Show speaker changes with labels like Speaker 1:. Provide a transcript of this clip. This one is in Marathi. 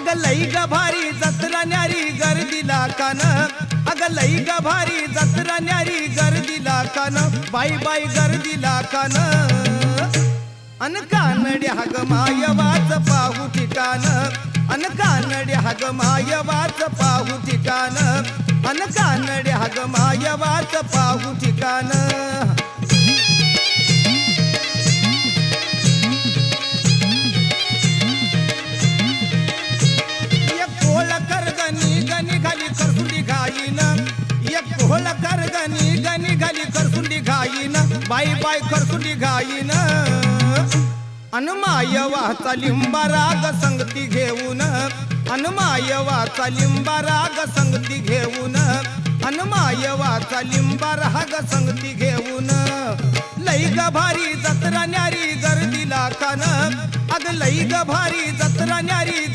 Speaker 1: अग लई ग भारी जत्रा न्यारी गर्दीला कान अग लई ग भारी जत्रा न्यारी गर्दीला कान बाई बाई गर्दीला कान अन कानड्या हग मायवाच पाहू ठिकाण अन कानड्या हग मायवाच पाहू ठिकाण अन कानड्या हग मायवाच पाहू ठिकाण बाई बाई करसुंडी घाईन अनमाय वाचा लिंबा राग संगती घेऊन अनमाय वाचा लिंबा राग संगती घेऊन अनमाय वाचा लिंबा राग संगती घेऊन लई ग भारी जत्रा न्यारी गर्दीला कान अग लई ग भारी जत्रा न्यारी